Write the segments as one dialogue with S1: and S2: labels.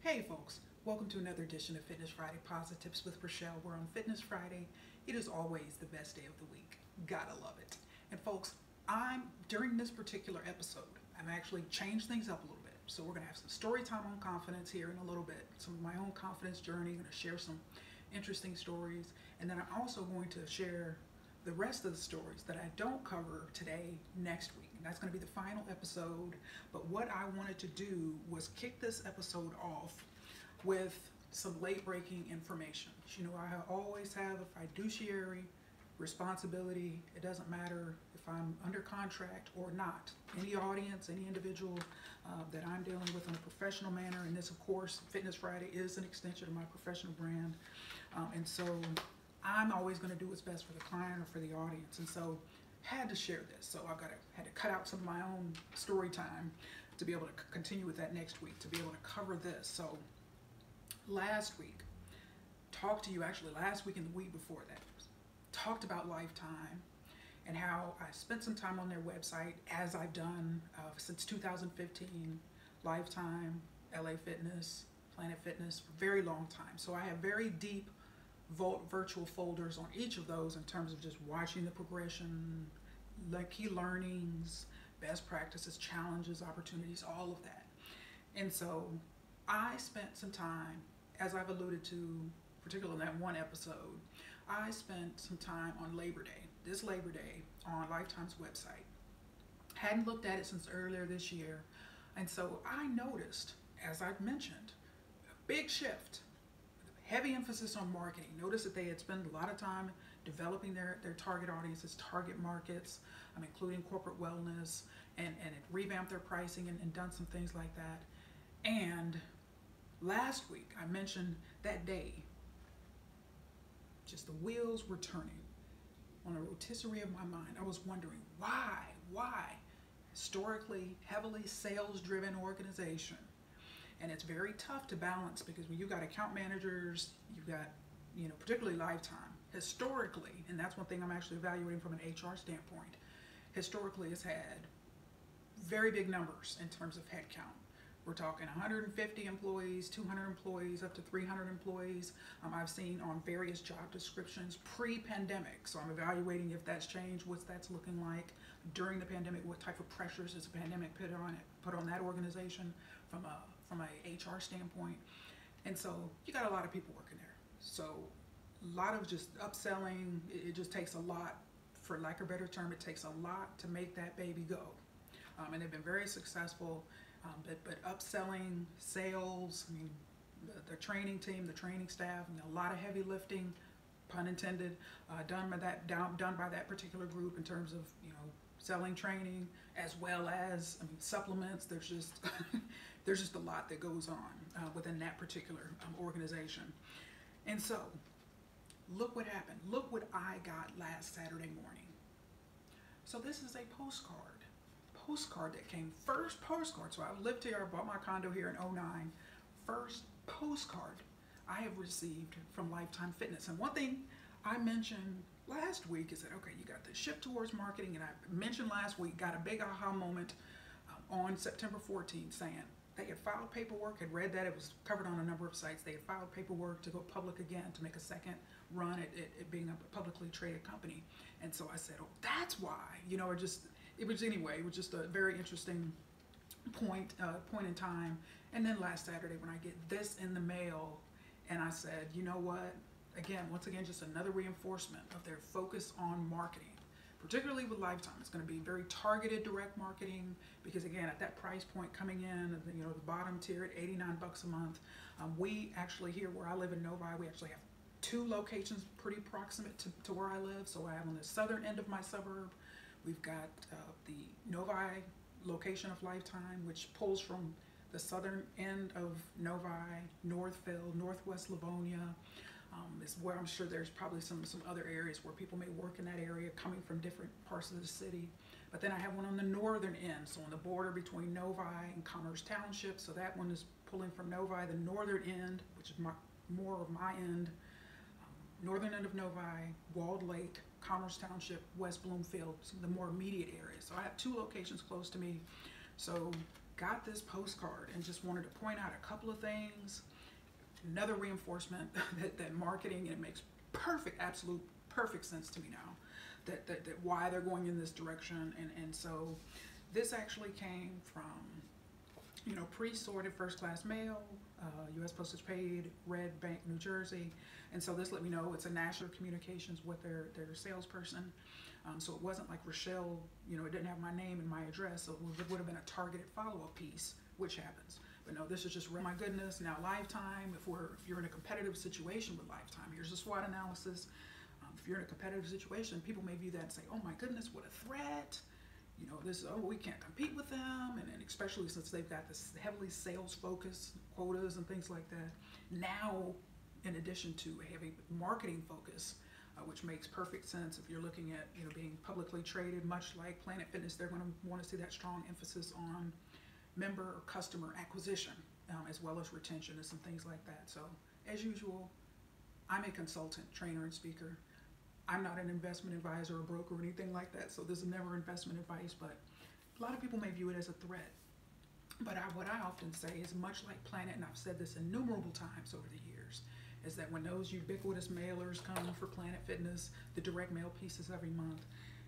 S1: Hey folks, welcome to another edition of Fitness Friday Posi-TIPS with Rachelle. We're on Fitness Friday. It is always the best day of the week. Gotta love it. And folks, during this particular episode, I'm actually changed things up a little bit. So we're gonna have some story time on confidence here in a little bit. Some of my own confidence journey. I'm gonna share some interesting stories. And then I'm also going to share the rest of the stories that I don't cover today next week. And that's going to be the final episode. But what I wanted to do was kick this episode off with some late breaking information. You know, I always have a fiduciary responsibility. It doesn't matter if I'm under contract or not. Any audience, any individual that I'm dealing with in a professional manner, and this, of course, Fitness Friday is an extension of my professional brand. And so I'm always going to do what's best for the client or for the audience, and so had to share this. So had to cut out some of my own story time to be able to continue with that next week, to be able to cover this. So last week, talked to you actually last week and the week before that, talked about Lifetime and how I spent some time on their website, as I've done since 2015, Lifetime, LA Fitness, Planet Fitness, for a very long time. So I have very deep virtual folders on each of those in terms of just watching the progression, like key learnings, best practices, challenges, opportunities, all of that. And so I spent some time, as I've alluded to, particularly in that one episode, I spent some time on Labor Day, this Labor Day, on Lifetime's website. Hadn't looked at it since earlier this year. And so I noticed, as I've mentioned, a big shift. Heavy emphasis on marketing. Notice that they had spent a lot of time developing their target audiences, target markets, including corporate wellness, and revamped their pricing and done some things like that. And last week, I mentioned that day, just the wheels were turning on a rotisserie of my mind. I was wondering why? Historically, heavily sales-driven organization. And it's very tough to balance, because when you've got account managers, you've got, particularly Lifetime, historically, and that's one thing I'm actually evaluating from an HR standpoint, historically has had very big numbers in terms of headcount. We're talking 150 employees, 200 employees, up to 300 employees. I've seen on various job descriptions pre-pandemic. So I'm evaluating if that's changed, what that's looking like during the pandemic, what type of pressures has the pandemic put on that organization from a HR standpoint. And so you got a lot of people working there. So a lot of just upselling. It just takes a lot, for lack of a better term, it takes a lot to make that baby go. And they've been very successful. But upselling, sales, the training team, the training staff, a lot of heavy lifting, pun intended, done by that particular group in terms of selling training, as well as supplements. There's just there's just a lot that goes on within that particular organization. And so look what happened. Look what I got last Saturday morning. So this is a postcard that came, first postcard. So I lived here, I bought my condo here in '09. First postcard I have received from Lifetime Fitness. And one thing I mentioned last week is that, okay, you got the shift towards marketing, and I mentioned last week, got a big aha moment on September 14th, saying they had filed paperwork, had read that, it was covered on a number of sites, they had filed paperwork to go public again, to make a second run at it being a publicly traded company. And so I said, oh, that's why, it was just a very interesting point in time. And then last Saturday, when I get this in the mail, and I said, you know what? Once again, just another reinforcement of their focus on marketing, particularly with Lifetime. It's going to be very targeted direct marketing, because again, at that price point coming in, the bottom tier at $89 a month. We actually, here where I live in Novi, we actually have 2 locations pretty proximate to where I live. So I have on the southern end of my suburb, we've got the Novi location of Lifetime, which pulls from the southern end of Novi, Northville, Northwest Livonia. Is where I'm sure there's probably some other areas where people may work in that area, coming from different parts of the city. But then I have one on the northern end, so on the border between Novi and Commerce Township. So that one is pulling from Novi, the northern end, which is more of my end, northern end of Novi, Walled Lake, Commerce Township, West Bloomfield, the more immediate areas. So I have 2 locations close to me. So got this postcard and just wanted to point out a couple of things. Another reinforcement that marketing, and it makes absolute perfect sense to me now, that why they're going in this direction. And so this actually came from, pre-sorted first class mail, U.S. postage paid, Red Bank, New Jersey. And so this let me know it's a national communications with their salesperson. So it wasn't like Rachelle, it didn't have my name and my address, so it would have been a targeted follow-up piece, which happens. But no, this is just, my goodness, now Lifetime, if you're in a competitive situation with Lifetime, here's a SWOT analysis. If you're in a competitive situation, people may view that and say, oh my goodness, what a threat. We can't compete with them. And especially since they've got this heavily sales focus, quotas and things like that. Now, in addition to having marketing focus, which makes perfect sense if you're looking at, being publicly traded, much like Planet Fitness, they're going to want to see that strong emphasis on member or customer acquisition, as well as retention and some things like that. So as usual, I'm a consultant, trainer, and speaker. I'm not an investment advisor or broker or anything like that, so this is never investment advice, but a lot of people may view it as a threat. But what I often say is, much like Planet, and I've said this innumerable times over the years, is that when those ubiquitous mailers come for Planet Fitness, the direct mail pieces every month,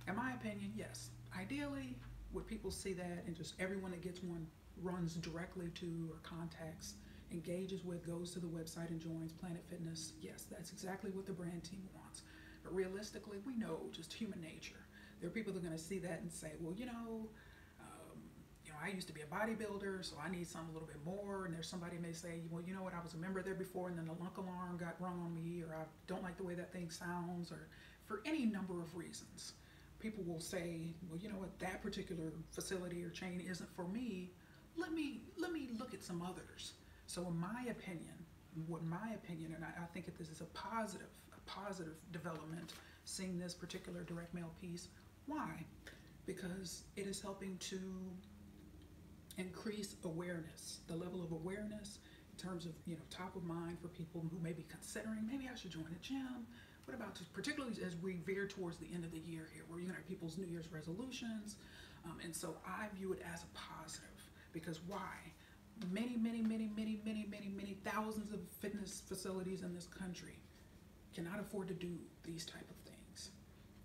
S1: in my opinion, yes, ideally, would people see that and just everyone that gets one runs directly to or contacts, engages with, goes to the website and joins Planet Fitness? Yes, that's exactly what the brand team wants. But realistically, we know just human nature. There are people that are going to see that and say, well, I used to be a bodybuilder, so I need something a little bit more. And there's somebody may say, well, you know what, I was a member there before, and then the lunk alarm got rung on me, or I don't like the way that thing sounds, or for any number of reasons. People will say, well, you know what, that particular facility or chain isn't for me. Let me look at some others. So in my opinion, and I think that this is a positive development, seeing this particular direct mail piece. Why? Because it is helping to increase awareness, the level of awareness in terms of, top of mind for people who may be considering, maybe I should join a gym. What about, particularly as we veer towards the end of the year here, where you're going to have people's New Year's resolutions. And so I view it as a positive, because why? Many thousands of fitness facilities in this country cannot afford to do these type of things.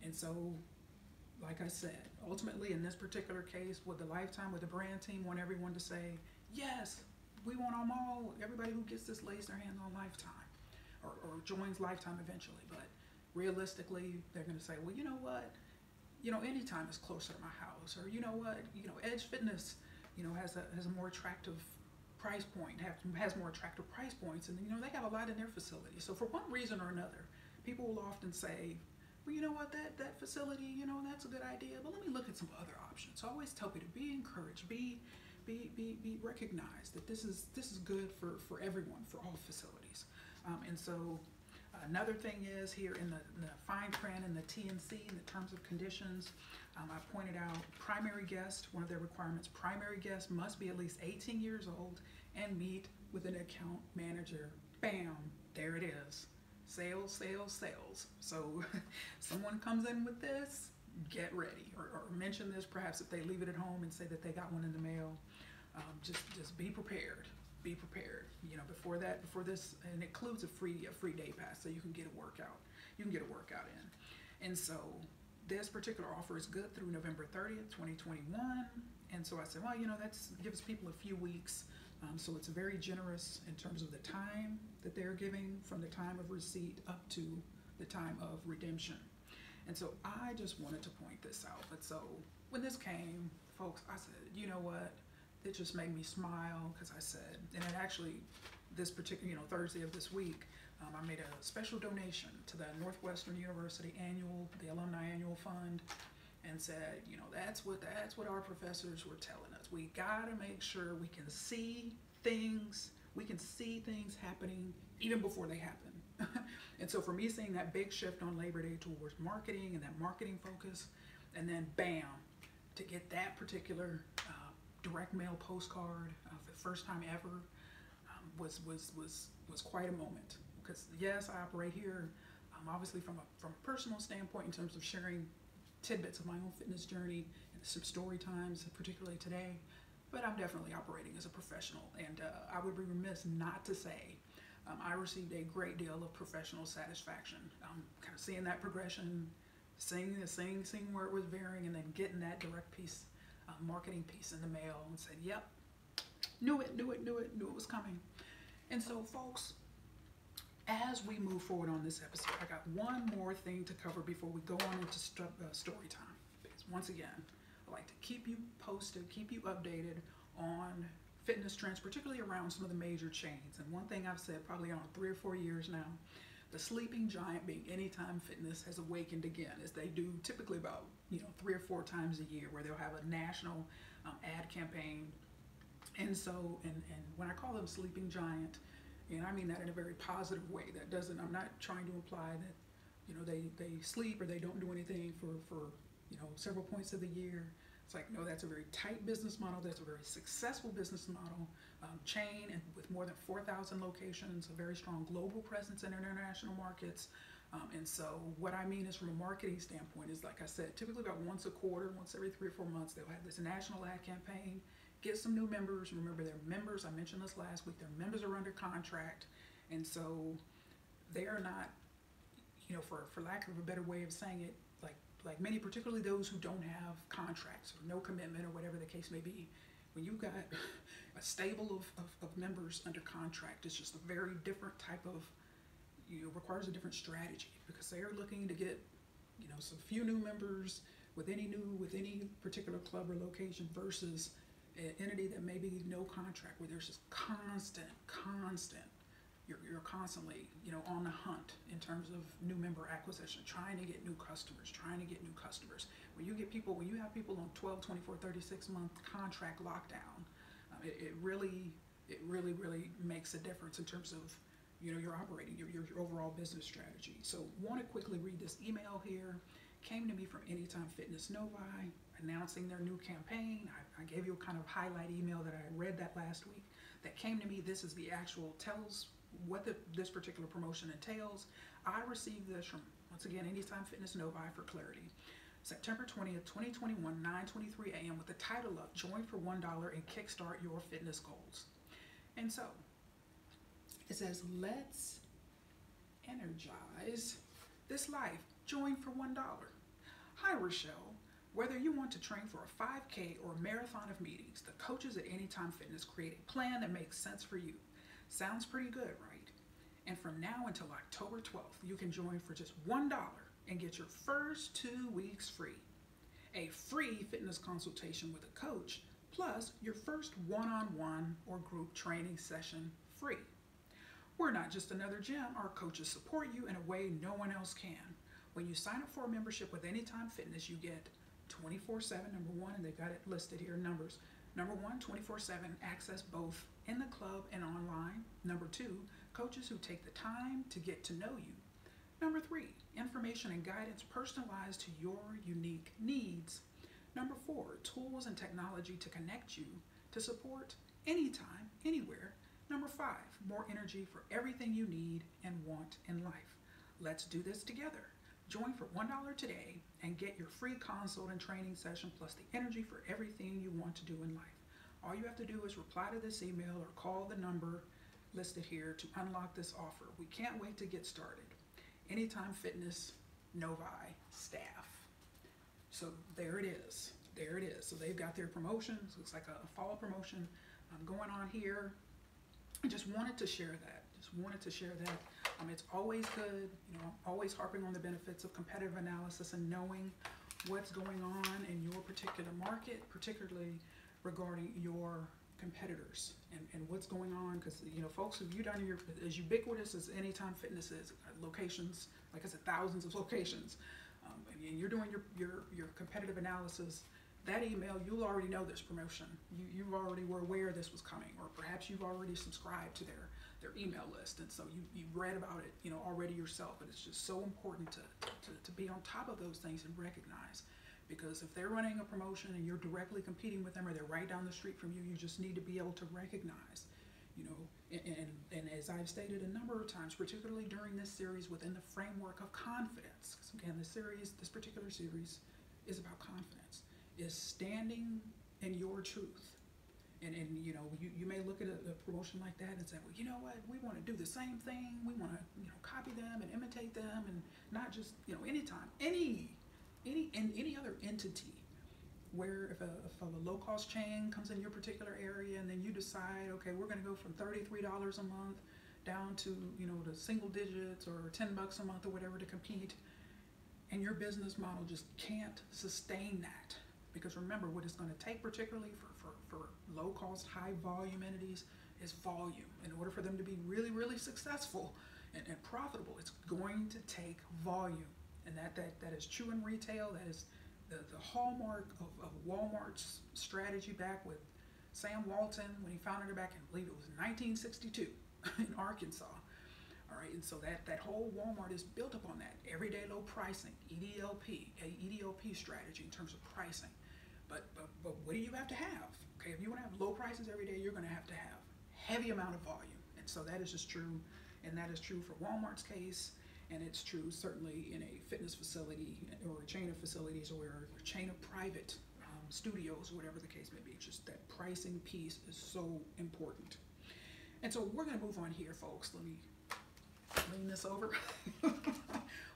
S1: And so, like I said, ultimately in this particular case, with the Lifetime, with the brand team, want everyone to say, yes, we want them all, everybody who gets this lays their hands on Lifetime or joins Lifetime eventually. But realistically, they're going to say, well, you know what, Anytime is closer to my house, or you know what, Edge Fitness, has a more attractive price point, has more attractive price points, and they have a lot in their facility. So for one reason or another, people will often say, well, you know what, that facility, that's a good idea, but let me look at some other options. So I always tell people to be encouraged, be recognized that this is good for everyone, for all facilities. And so another thing is here in the fine print and the T&C, in the terms of conditions, I pointed out primary guest, one of their requirements, primary guest must be at least 18 years old and meet with an account manager. Bam, there it is. Sales. So someone comes in with this, get ready, or mention this perhaps if they leave it at home and say that they got one in the mail. Just be prepared. Be prepared. Before this, and it includes a free day pass, so you can get a workout. You can get a workout in. And so this particular offer is good through November 30th, 2021. And so I said, well, that gives people a few weeks. So it's very generous in terms of the time that they're giving from the time of receipt up to the time of redemption. And so I just wanted to point this out. But so when this came, folks, I said, you know what? It just made me smile, because I said, and it actually, this particular, Thursday of this week, I made a special donation to the Northwestern University the Alumni Annual Fund, and said, that's what our professors were telling us. We gotta make sure we can see things happening even before they happen. And so for me, seeing that big shift on Labor Day towards marketing and that marketing focus, and then bam, to get that particular direct mail postcard for the first time ever, was quite a moment. Because yes, I operate here, obviously from a personal standpoint in terms of sharing tidbits of my own fitness journey and some story times, particularly today. but I'm definitely operating as a professional. And I would be remiss not to say I received a great deal of professional satisfaction. Kind of seeing that progression, seeing where it was varying, and then getting that direct piece, marketing piece in the mail, and said, "Yep, knew it was coming." And so, folks, as we move forward on this episode, I got one more thing to cover before we go on into story time. Because once again, I like to keep you posted, keep you updated on fitness trends, particularly around some of the major chains. And one thing I've said probably on 3 or 4 years now, the sleeping giant being Anytime Fitness has awakened again, as they do typically about 3 or 4 times a year, where they'll have a national ad campaign. And so, and when I call them sleeping giant, and I mean that in a very positive way. That doesn't, I'm not trying to imply that, they sleep or they don't do anything for several points of the year. It's like, no, that's a very tight business model. That's a very successful business model, chain, and with more than 4,000 locations, a very strong global presence in international markets. And so what I mean is, from a marketing standpoint, is, like I said, typically about once a quarter, once every 3 or 4 months, they'll have this national ad campaign, get some new members. Remember, their members, I mentioned this last week, their members are under contract. And so they are not, for lack of a better way of saying it, like many, particularly those who don't have contracts or no commitment or whatever the case may be, when you've got a stable of members under contract, it's just a very different type of, requires a different strategy, because they are looking to get, some few new members with any particular club or location, versus an entity that may be no contract, where there's just constant, you're constantly, on the hunt in terms of new member acquisition, trying to get new customers. When you have people on 12, 24, 36 month contract lockdown, it really makes a difference in terms of, your operating, your overall business strategy. So want to quickly read this email here. Came to me from Anytime Fitness Novi, announcing their new campaign. I gave you a kind of highlight email that I read that last week. That came to me. This is the actual, tells what this particular promotion entails. I received this from, once again, Anytime Fitness Novi, for clarity. September 20th, 2021, 9:23 a.m. with the title of "Join for $1 and Kickstart Your Fitness Goals." And so it says, let's energize this life. Join for $1. Hi, Rachelle. Whether you want to train for a 5K or a marathon of meetings, the coaches at Anytime Fitness create a plan that makes sense for you. Sounds pretty good, right? And from now until October 12th, you can join for just $1 and get your first 2 weeks free. A free fitness consultation with a coach, plus your first one-on-one or group training session free. We're not just another gym. Our coaches support you in a way no one else can. When you sign up for a membership with Anytime Fitness, you get 24/7, number one, and they've got it listed here in numbers. Number one, 24/7 access both in the club and online. Number two, coaches who take the time to get to know you. Number three, information and guidance personalized to your unique needs. Number four, tools and technology to connect you to support anytime, anywhere. Number five, more energy for everything you need and want in life. Let's do this together. Join for $1 today and get your free consult and training session, plus the energy for everything you want to do in life. All you have to do is reply to this email or call the number listed here to unlock this offer. We can't wait to get started. Anytime Fitness Novi staff. So there it is. So they've got their promotions. Looks like a fall promotion going on here. I just wanted to share that. It's always good. I'm always harping on the benefits of competitive analysis and knowing what's going on in your particular market, particularly regarding your competitors and what's going on. Because, folks, if you've done as ubiquitous as Anytime Fitness is, locations, like I said, thousands of locations, and you're doing your competitive analysis, that email, you'll already know this promotion. You already were aware this was coming, or perhaps you've already subscribed to their email list, and so you've read about it, already yourself. But it's just so important to be on top of those things and recognize, because if they're running a promotion and you're directly competing with them, or they're right down the street from you, you just need to be able to recognize, and as I've stated a number of times, particularly during this series, within the framework of confidence, because again, this particular series is about confidence, is standing in your truth, And you know, you may look at a promotion like that and say, well, you know what, we want to do the same thing. We want to, you know, copy them and imitate them, and not just, you know, anytime, any other entity where if a low cost chain comes in your particular area, and then you decide, okay, we're going to go from $33 a month down to, you know, the single digits or $10 a month or whatever to compete, and your business model just can't sustain that. Because remember, what it's going to take, particularly for low cost, high volume entities, is volume. In order for them to be really, really successful and profitable, it's going to take volume. And that is true in retail. That is the hallmark of Walmart's strategy back with Sam Walton when he founded it back in, I believe it was 1962 in Arkansas. All right, and so that whole Walmart is built upon that everyday low pricing, EDLP strategy in terms of pricing. But what do you have to have? Okay, if you want to have low prices every day, you're going to have heavy amount of volume. And so that is just true, and that is true for Walmart's case, and it's true certainly in a fitness facility or a chain of facilities or a chain of private studios, whatever the case may be. It's just that pricing piece is so important. And so we're going to move on here, folks. Let me lean this over.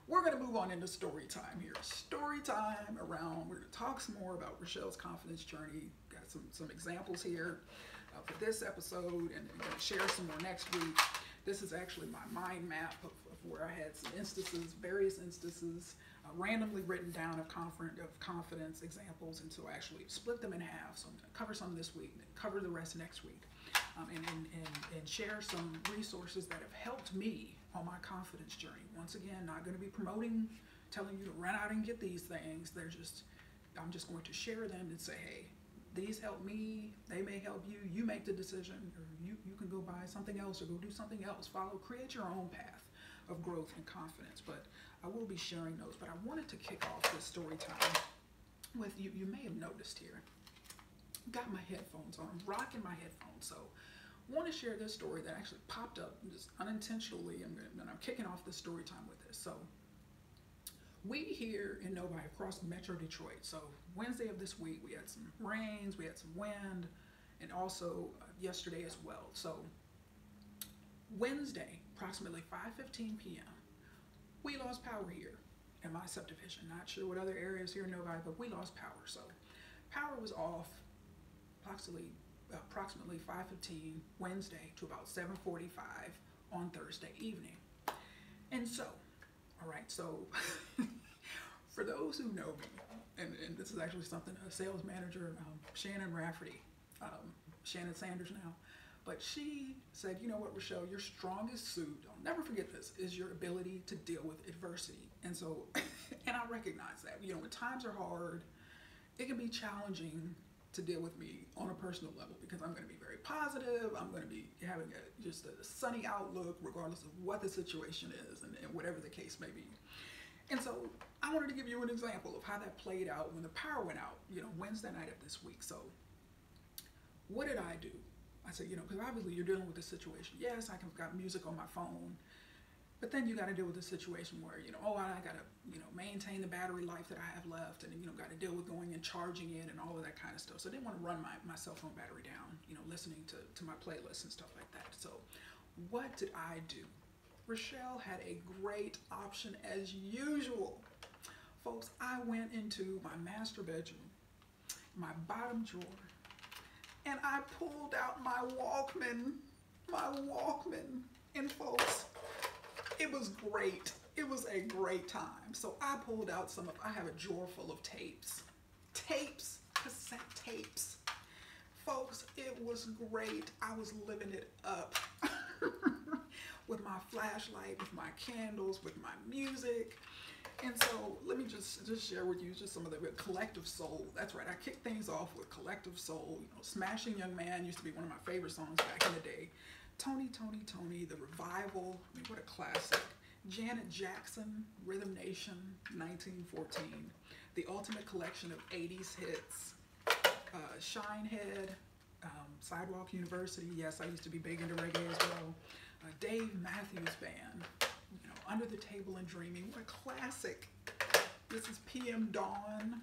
S1: We're going to move on into story time here. Story time around, we're going to talk some more about Rachelle's confidence journey. Got some examples here for this episode, and I'm going to share some more next week. This is actually my mind map of where I had some instances, various instances, randomly written down of confidence examples, and so I actually split them in half. So I'm going to cover some this week, then cover the rest next week, and share some resources that have helped me on my confidence journey. Once again, not going to be promoting, telling you to run out and get these things. I'm just going to share them and say, hey, these help me, they may help you. You make the decision, or you can go buy something else or go do something else. Create your own path of growth and confidence. But I will be sharing those. But I wanted to kick off this story time with you. You may have noticed here, got my headphones on, I'm rocking my headphones. So I want to share this story that actually popped up just unintentionally, and I'm kicking off the story time with this. So we here in Novi, across Metro Detroit, so Wednesday of this week, we had some rains, we had some wind, and also yesterday as well. So Wednesday, approximately 5:15 p.m., we lost power here in my subdivision. Not sure what other areas here in Novi, but we lost power. So power was off approximately 5:15 Wednesday to about 7:45 on Thursday evening. And so, all right, so for those who know me, and this is actually something a sales manager, Shannon Rafferty, Shannon Sanders now, but she said, you know what, Rachelle, your strongest suit, I'll never forget this, is your ability to deal with adversity. And so, and I recognize that, you know, when times are hard, it can be challenging to deal with me on a personal level, because I'm going to be very positive. I'm going to be having just a sunny outlook regardless of what the situation is and whatever the case may be. And so I wanted to give you an example of how that played out when the power went out, you know, Wednesday night of this week. So what did I do? I said, you know, because obviously you're dealing with this situation. Yes, I've got music on my phone, but then you got to deal with the situation where, you know, I got to, you know, maintain the battery life that I have left, and, you know, got to deal with going and charging it and all of that kind of stuff. So I didn't want to run my cell phone battery down, you know, listening to my playlists and stuff like that. So what did I do? Rachelle had a great option as usual. Folks, I went into my master bedroom, my bottom drawer, and I pulled out my Walkman, and folks, it was great. It was a great time. So I pulled out I have a drawer full of tapes, cassette tapes. Folks, it was great. I was living it up with my flashlight, with my candles, with my music. And so let me just share with you just some of the Collective Soul. That's right, I kicked things off with Collective Soul. You know, Smashing Young Man used to be one of my favorite songs back in the day. Tony, The Revival, I mean, what a classic. Janet Jackson, Rhythm Nation, 1914. The Ultimate Collection of 80s hits. Shinehead, Sidewalk University. Yes, I used to be big into reggae as well. Dave Matthews Band, you know, Under the Table and Dreaming. What a classic. This is PM Dawn.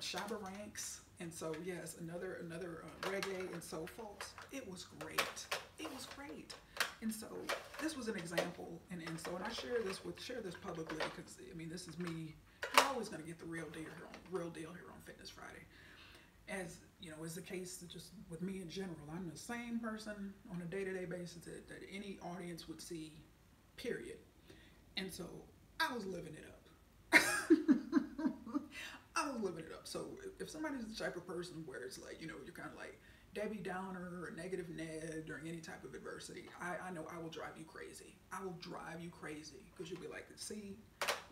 S1: Shabba Ranks And so yes, another reggae and soul, folks. It was great. It was great. And so this was an example, and I share this publicly because I mean this is me. You're always going to get the real deal here on Fitness Friday. As you know, is the case just with me in general. I'm the same person on a day-to-day basis that any audience would see, period. And so I was living it up. I was living it up. So if somebody's the type of person where it's like, you know, you're kind of like Debbie Downer or negative Ned during any type of adversity, I know I will drive you crazy. I will drive you crazy because you'll be like, see,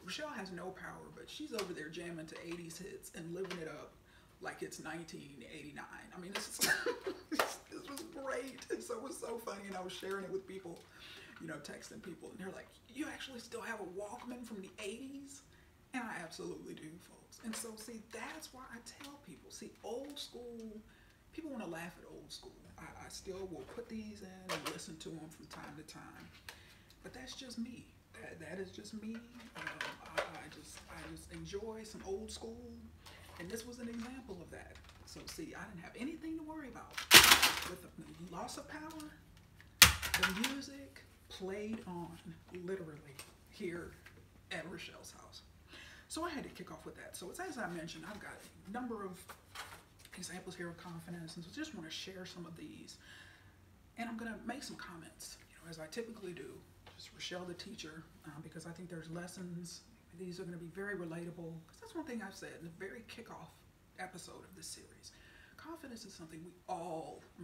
S1: Rachelle has no power, but she's over there jamming to 80s hits and living it up like it's 1989. I mean, this was great. And so it was so funny. And I was sharing it with people, you know, texting people. And they're like, you actually still have a Walkman from the 80s? And I absolutely do, folks. And so, see, that's why I tell people, see, old school, people want to laugh at old school. I still will put these in and listen to them from time to time. But that's just me. That is just me. I just enjoy some old school. And this was an example of that. So see, I didn't have anything to worry about. With the loss of power, the music played on literally here at Rachelle's house. So I had to kick off with that. So it's, as I mentioned, I've got a number of examples here of confidence, and so just want to share some of these. And I'm going to make some comments, you know, as I typically do. Just Rachelle the teacher, because I think there's lessons. These are going to be very relatable, because that's one thing I've said in the very kickoff episode of this series. Confidence is something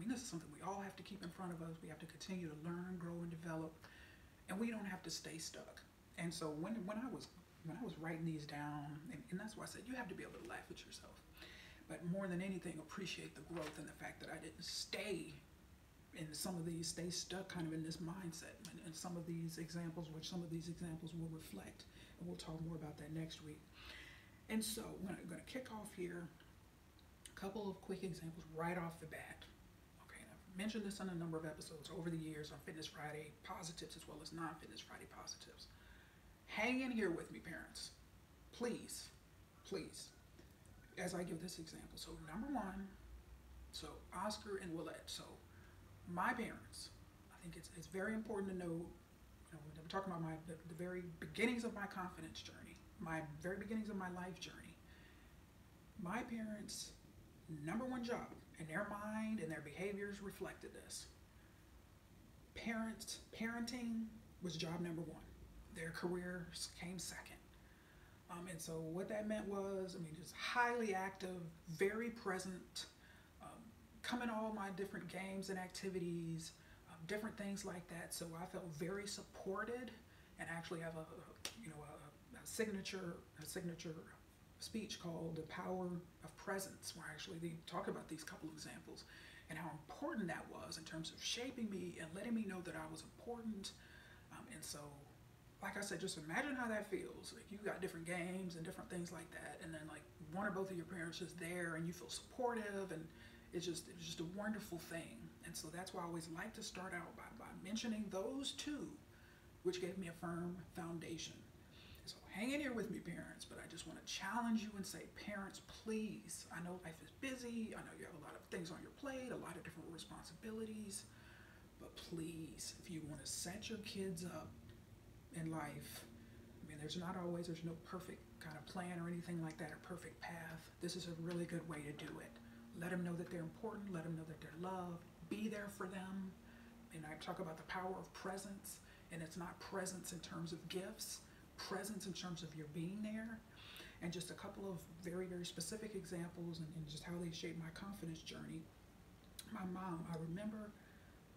S1: this is something we all have to keep in front of us. We have to continue to learn, grow, and develop, and we don't have to stay stuck. And so when I was writing these down, and that's why I said you have to be able to laugh at yourself, but more than anything, appreciate the growth and the fact that I didn't stay stuck kind of in this mindset, and some of these examples will reflect. And we'll talk more about that next week. And so I'm going to kick off here a couple of quick examples right off the bat. Okay, and I've mentioned this on a number of episodes over the years on Fitness Friday Posi-TIPS as well as non-Fitness Friday Posi-TIPS. Hang in here with me, parents. Please, as I give this example. So number one, so Oscar and Willette. So my parents, I think it's very important to know, you know, we're talking about the very beginnings of my confidence journey, my very beginnings of my life journey. My parents' number one job, and their mind and their behaviors reflected this. Parenting was job number one. Their careers came second. And so what that meant was, just highly active, very present, come in all my different games and activities, different things like that. So I felt very supported, and actually have a signature speech called The Power of Presence, where I actually talk about these couple of examples and how important that was in terms of shaping me and letting me know that I was important. And so, like I said, just imagine how that feels. Like you got different games and different things like that, and then like one or both of your parents is there, and you feel supportive, and it's just a wonderful thing. And so that's why I always like to start out by mentioning those two, which gave me a firm foundation. So hang in here with me, parents, but I just want to challenge you and say, parents, please, I know life is busy, I know you have a lot of things on your plate, a lot of different responsibilities, but please, if you want to set your kids up in life, there's no perfect kind of plan or anything like that, or perfect path. This is a really good way to do it. Let them know that they're important, let them know that they're loved, be there for them. And I talk about the power of presence, and it's not presence in terms of gifts, presence in terms of your being there. And just a couple of very, very specific examples and just how they shaped my confidence journey. My mom, I remember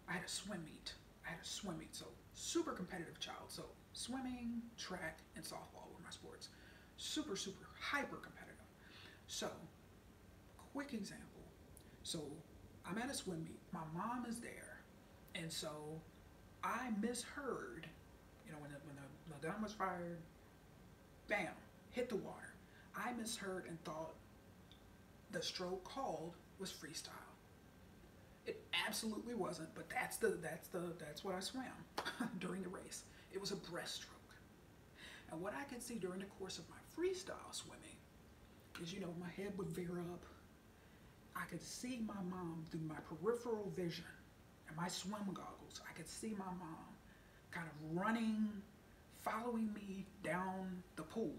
S1: I had a swim meet, so super competitive child. So swimming, track, and softball were my sports. Super, super hyper competitive. So, quick example. So I'm at a swim meet, my mom is there, and so I misheard, when the gun was fired, bam, hit the water. I misheard and thought the stroke called was freestyle. It absolutely wasn't, but that's what I swam during the race. It was a breaststroke. And what I could see during the course of my freestyle swimming is, my head would veer up, I could see my mom through my peripheral vision and my swim goggles. I could see my mom kind of running, following me down the pool.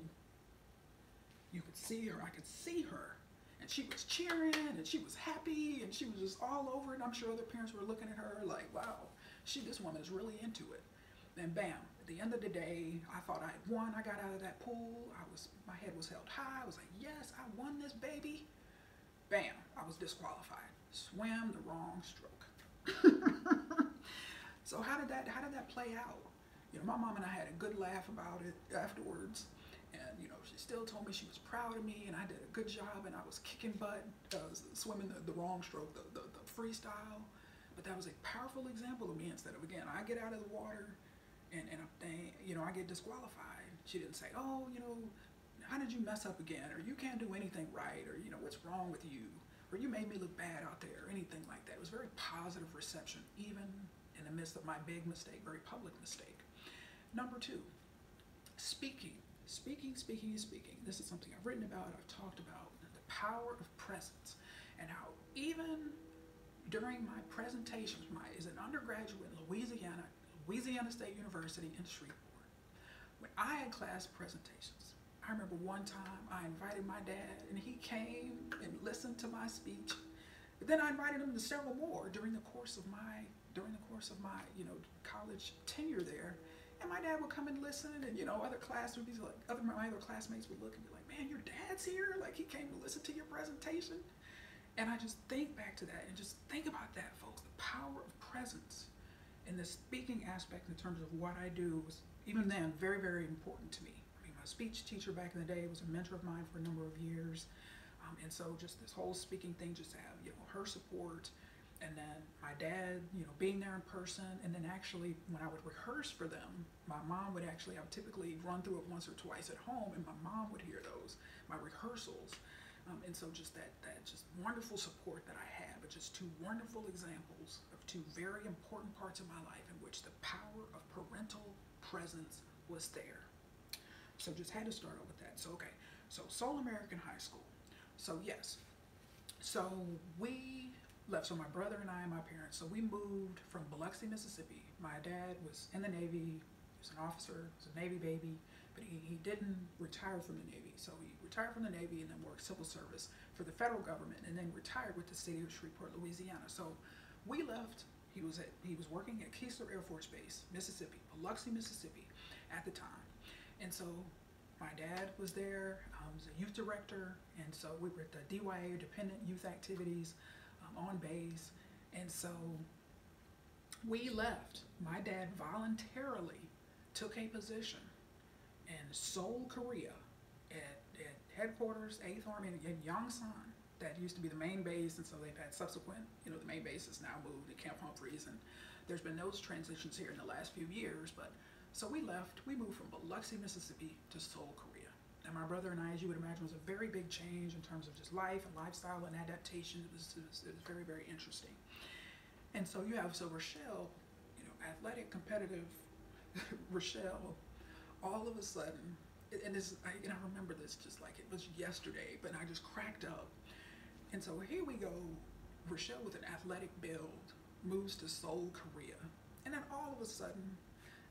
S1: You could see her, I could see her. And she was cheering and she was happy and she was just all over it. I'm sure other parents were looking at her like, wow, this woman is really into it. Then bam, at the end of the day, I thought I had won. I got out of that pool. My head was held high. I was like, yes, I won this baby. Bam, I was disqualified. Swam the wrong stroke. So how did that play out? My mom and I had a good laugh about it afterwards. And, she still told me she was proud of me and I did a good job and I was kicking butt, swimming the wrong stroke, the freestyle. But that was a powerful example of me. Instead of, again, I get out of the water and I get disqualified. She didn't say, oh, how did you mess up again? Or you can't do anything right? Or, what's wrong with you? Or you made me look bad out there, or anything like that. It was very positive reception, even in the midst of my big mistake, very public mistake. Number 2, speaking. Speaking. This is something I've written about, I've talked about, the power of presence, and how even during my presentations, as an undergraduate in Louisiana State University in Shreveport, when I had class presentations, I remember one time I invited my dad and he came and listened to my speech, but then I invited him to several more during the course of my college tenure there. And my dad would come and listen, and other classmates would look and be like, "Man, your dad's here! Like he came to listen to your presentation." And I just think back to that and just think about that, folks. The power of presence in the speaking aspect in terms of what I do was even then very, very important to me. I mean, my speech teacher back in the day was a mentor of mine for a number of years, and so just this whole speaking thing, just to have her support. And then my dad, being there in person, and then actually when I would rehearse for them, I would typically run through it once or twice at home, and my mom would hear my rehearsals. And so just that just wonderful support that I had, but just 2 wonderful examples of 2 very important parts of my life in which the power of parental presence was there. So just had to start out with that. So, okay, so Seoul American High School. So yes, so we left. So my brother and I and my parents, so we moved from Biloxi, Mississippi. My dad was in the Navy. He was an officer. He was a Navy baby, but he didn't retire from the Navy. So he retired from the Navy and then worked civil service for the federal government, and then retired with the city of Shreveport, Louisiana. So we left. He was working at Keesler Air Force Base, Mississippi, Biloxi, Mississippi, at the time. And so my dad was there. He was a youth director, and so we were at the DYA, Dependent Youth Activities, on base. And so we left. My dad voluntarily took a position in Seoul, Korea at headquarters, 8th Army in Yongsan. That used to be the main base, and so they've had subsequent, the main base is now moved to Camp Humphreys, and there's been those transitions here in the last few years. But so we moved from Biloxi, Mississippi to Seoul, Korea. And my brother and I, as you would imagine, was a very big change in terms of just life and lifestyle and adaptation. It was very, very interesting. And so Rachelle, athletic, competitive Rachelle, all of a sudden, and I remember this just like it was yesterday, but I just cracked up. And so here we go, Rachelle with an athletic build moves to Seoul, Korea. And then all of a sudden,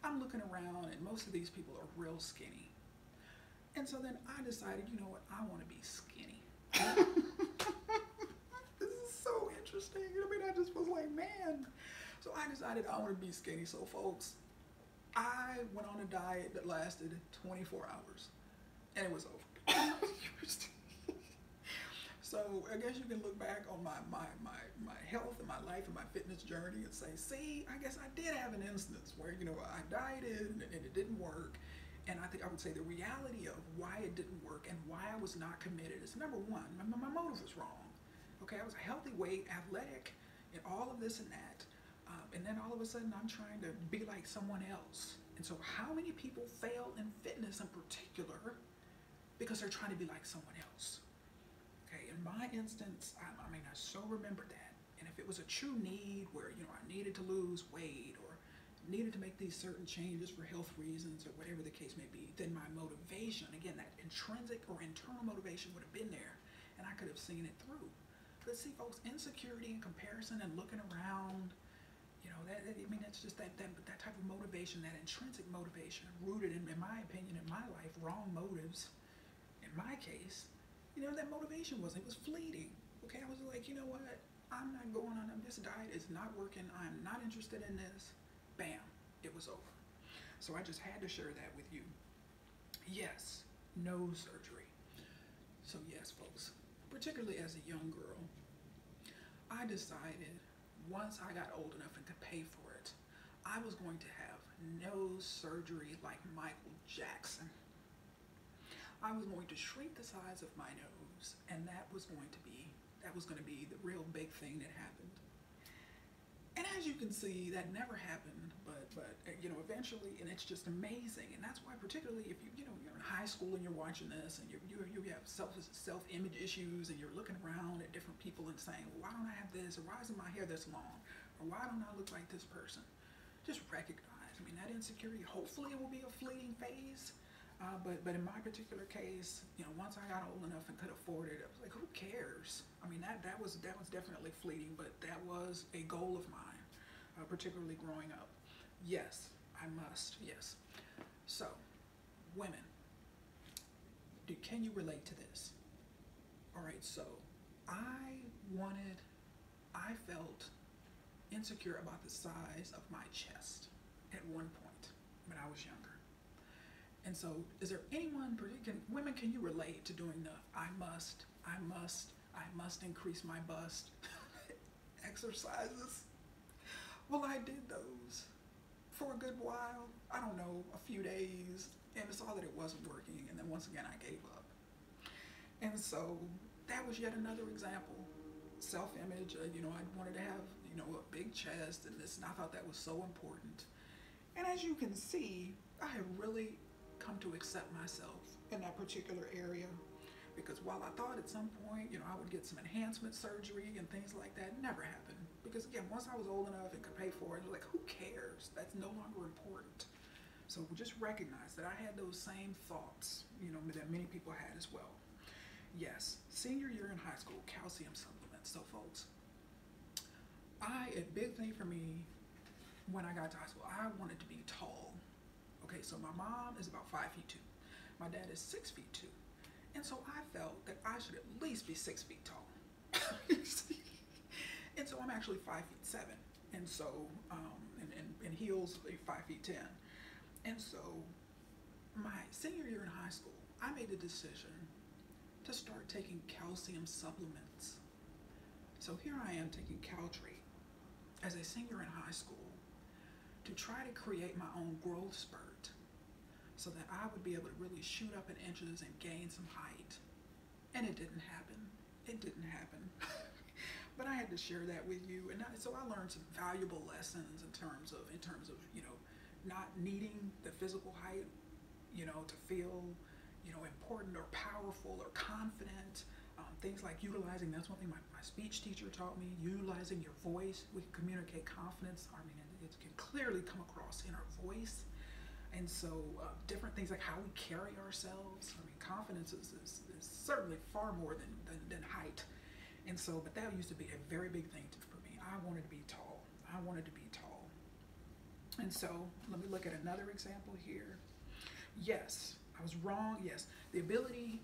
S1: I'm looking around and most of these people are real skinny. And so then I decided, I want to be skinny. This is so interesting. I just was like, man. So I decided I want to be skinny. So folks, I went on a diet that lasted 24 hours and it was over. So I guess you can look back on my health and my life and my fitness journey and say, see, I guess I did have an instance where, I dieted and it didn't work. And I think I would say the reality of why it didn't work and why I was not committed is, number one, my motive was wrong. Okay, I was a healthy weight, athletic, and all of this and that. And then all of a sudden I'm trying to be like someone else. And so how many people fail in fitness in particular because they're trying to be like someone else? Okay, in my instance, I so remember that. And if it was a true need where, I needed to lose weight or needed to make these certain changes for health reasons or whatever the case may be, then my motivation, again, that intrinsic or internal motivation would have been there and I could have seen it through. but see, folks, insecurity and comparison and looking around, you know, that's just that type of motivation, that intrinsic motivation rooted in my opinion, in my life, wrong motives. In my case, you know, that motivation it was fleeting. Okay, I was like, you know what? I'm not going on, this diet is not working. I'm not interested in this. Bam, it was over. So I just had to share that with you. Yes, no surgery. So yes, folks, particularly as a young girl, I decided once I got old enough and could pay for it, I was going to have nose surgery like Michael Jackson. I was going to shrink the size of my nose, and that was going to be the real big thing that happened. And as you can see, that never happened, but you know, eventually, and it's just amazing. And that's why, particularly if you're in high school and you're watching this, and you have self-image issues, and you're looking around at different people and saying, well, why don't I have this, or why isn't my hair this long, or why don't I look like this person? Just recognize. I mean, that insecurity. Hopefully, it will be a fleeting phase. But in my particular case, you know, once I got old enough and could afford it, I was like, who cares? I mean, that was definitely fleeting, but that was a goal of mine, particularly growing up. Yes, I must. Yes. So, women, can you relate to this? All right. So, I felt insecure about the size of my chest at one point when I was younger. And so, is there anyone, women, can you relate to doing the I must increase my bust exercises? Well, I did those for a good while. I don't know, a few days, and I saw that it wasn't working, and then once again I gave up. And so that was yet another example. Self-image, you know, I wanted to have, you know, a big chest, and I thought that was so important. And as you can see, I have really come to accept myself in that particular area, because while I thought at some point, you know, I would get some enhancement surgery and things like that, it never happened. Because again, once I was old enough and could pay for it, like, who cares? That's no longer important. So just recognize that I had those same thoughts, you know, that many people had as well. Yes, senior year in high school, calcium supplements. So folks, a big thing for me when I got to high school, I wanted to be tall. Okay, so my mom is about 5'2". My dad is 6'2". And so I felt that I should at least be 6 feet tall. And so I'm actually 5'7". And so, in heels, 5'10". And so my senior year in high school, I made the decision to start taking calcium supplements. So here I am taking Caltrate as a senior in high school to try to create my own growth spurt so that I would be able to really shoot up in inches and gain some height. And it didn't happen. It didn't happen. But I had to share that with you. And so I learned some valuable lessons in terms of, you know, not needing the physical height, you know, to feel, you know, important or powerful or confident. Things like utilizing, that's one thing my speech teacher taught me, utilizing your voice. We can communicate confidence. I mean, it can clearly come across in our voice. And so different things like how we carry ourselves. I mean, confidence is certainly far more than height. And so, but that used to be a very big thing for me. I wanted to be tall. I wanted to be tall. And so let me look at another example here. Yes, I was wrong. Yes, the ability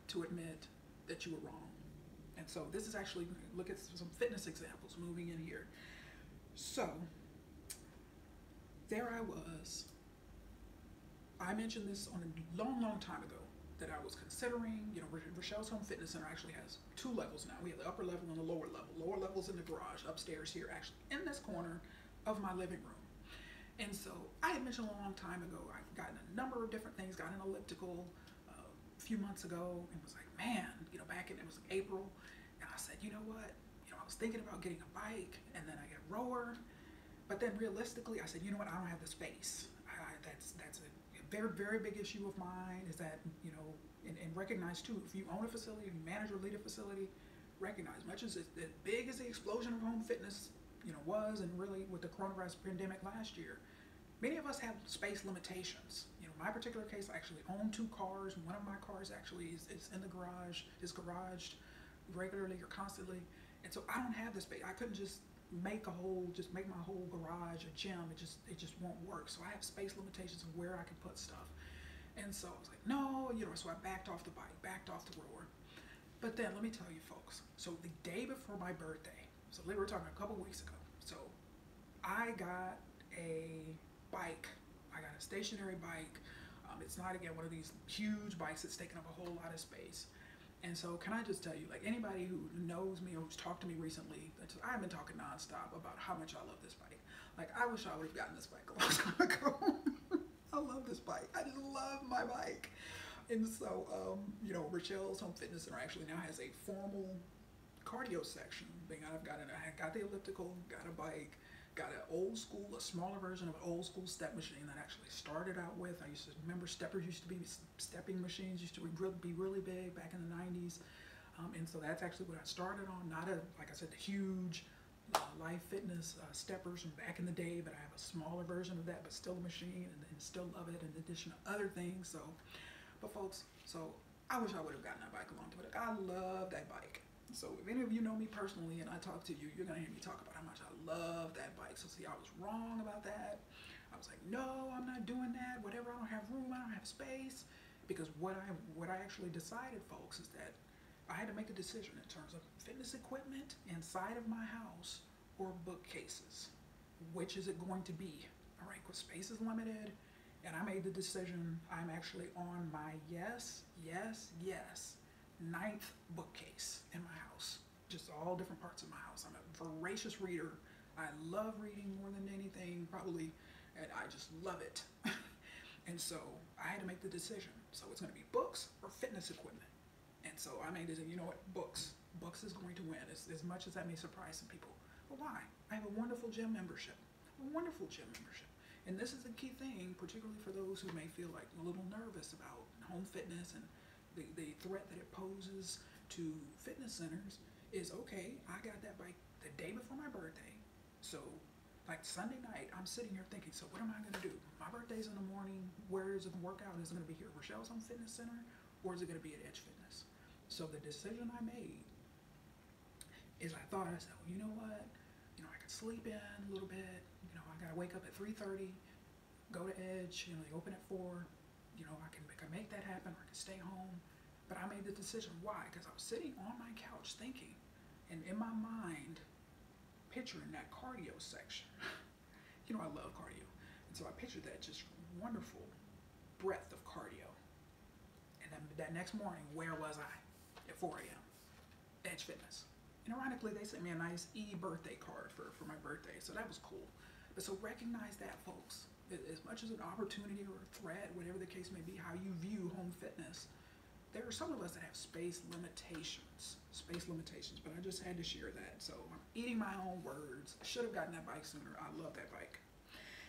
S1: to admit that you were wrong. And so this is actually, look at some fitness examples moving in here. So there I was. I mentioned this on a long time ago that I was considering, you know, Rachelle's Home Fitness Center actually has 2 levels now. We have the upper level and the lower level. Lower level's in the garage, upstairs here, actually in this corner of my living room. And so I had mentioned a long time ago, I've gotten a number of different things, got an elliptical a few months ago, and was like, man, you know, back in, it was April, and I said, you know what, you know, I was thinking about getting a bike, and then I get a rower, but then realistically, I said, you know what, I don't have the space. That's a very big issue of mine, is that, you know, and recognize too, if you own a facility, if you manage or lead a facility, recognize, much as big as the explosion of home fitness, you know, was, and really with the coronavirus pandemic last year, many of us have space limitations. You know, my particular case, I actually own 2 cars. One of my cars actually is in the garage, is garaged regularly or constantly. And so I don't have the space. I couldn't just make my whole garage a gym. It just won't work. So I have space limitations of where I can put stuff. And so I was like, no, so I backed off the bike, backed off the rower. But then let me tell you folks, so the day before my birthday, so we were talking a couple weeks ago, so I got a bike. I got a stationary bike. It's not, again, one of these huge bikes that's taking up a whole lot of space. And so can I just tell you, like, anybody who knows me or who's talked to me recently, I've been talking nonstop about how much I love this bike. Like, I wish I would have gotten this bike a long time ago. I love this bike. I just love my bike. And so, Rachelle's Home Fitness Center actually now has a formal cardio section. I got the elliptical, got a bike, got a smaller version of an old school step machine that I actually started out with. I used to remember stepping machines used to be really big back in the 90s. And so that's actually what I started on. Not like I said, the huge Life Fitness steppers from back in the day, but I have a smaller version of that, but still a machine, and still love it in addition to other things. So, but folks, so I wish I would have gotten that bike a long time ago. I love that bike. So if any of you know me personally and I talk to you, you're going to hear me talk about how much I love that bike. So see, I was wrong about that. I was like, no, I'm not doing that. Whatever, I don't have room, I don't have space. Because what I actually decided, folks, is that I had to make a decision in terms of fitness equipment inside of my house or bookcases. Which is it going to be? All right, because space is limited. And I made the decision, I'm actually on my ninth bookcase in my house. Just all different parts of my house. I'm a voracious reader. I love reading more than anything, probably, and I just love it. And so I had to make the decision. So it's going to be books or fitness equipment. And so I made it, you know what, books. Books is going to win, as much as that may surprise some people. But why? I have a wonderful gym membership. And this is the key thing, particularly for those who may feel like a little nervous about home fitness and the threat that it poses to fitness centers is, okay, I got that bike the day before my birthday. So like Sunday night, I'm sitting here thinking, so what am I going to do? My birthday's in the morning. Where is it going to work out? Is it going to be here at Rachelle's Home Fitness Center, or is it going to be at Edge Fitness? So the decision I made is I said, well, you know what? I could sleep in a little bit. I got to wake up at 3:30, go to Edge. They open at 4. I can make that happen, or I can stay home. But I made the decision. Why? Because I was sitting on my couch thinking, and in my mind, picturing that cardio section. I love cardio. And so I pictured that just wonderful breadth of cardio. And then that next morning, where was I? At 4 a.m. Edge Fitness. And ironically, they sent me a nice birthday card for my birthday. So that was cool. But so recognize that, folks. As much as an opportunity or a threat, whatever the case may be, how you view home fitness, there are some of us that have space limitations, but I just had to share that. So I'm eating my own words. I should have gotten that bike sooner. I love that bike.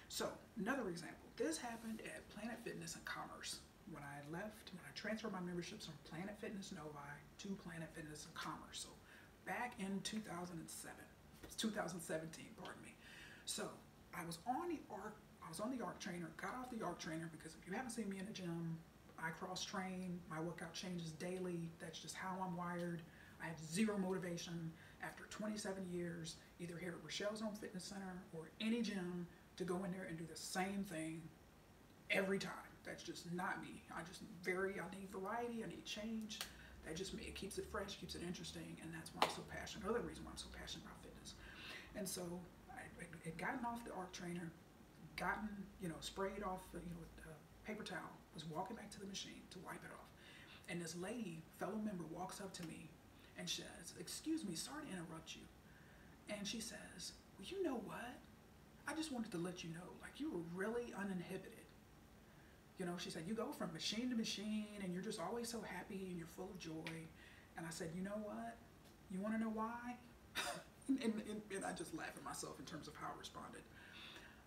S1: So another example, this happened at Planet Fitness in Commerce. When I transferred my memberships from Planet Fitness Novi to Planet Fitness in Commerce. So back in 2017, pardon me. So I was on the ARC trainer, got off the ARC trainer because if you haven't seen me in the gym, I cross train, my workout changes daily. That's just how I'm wired. I have zero motivation after 27 years, either here at Rachelle's Home Fitness Center or any gym, to go in there and do the same thing every time. That's just not me. I need variety, I need change. That's just me. It keeps it fresh, keeps it interesting, and that's why I'm so passionate. Another reason why I'm so passionate about fitness. And so I had gotten off the ARC trainer, sprayed off, with a paper towel, was walking back to the machine to wipe it off. And this lady, fellow member, walks up to me and says, "Excuse me, sorry to interrupt you." And she says, "Well, you know what? I just wanted to let you know, you were really uninhibited. She said, you go from machine to machine and you're just always so happy and you're full of joy." And I said, you know what? You want to know why? and I just laughed at myself in terms of how I responded.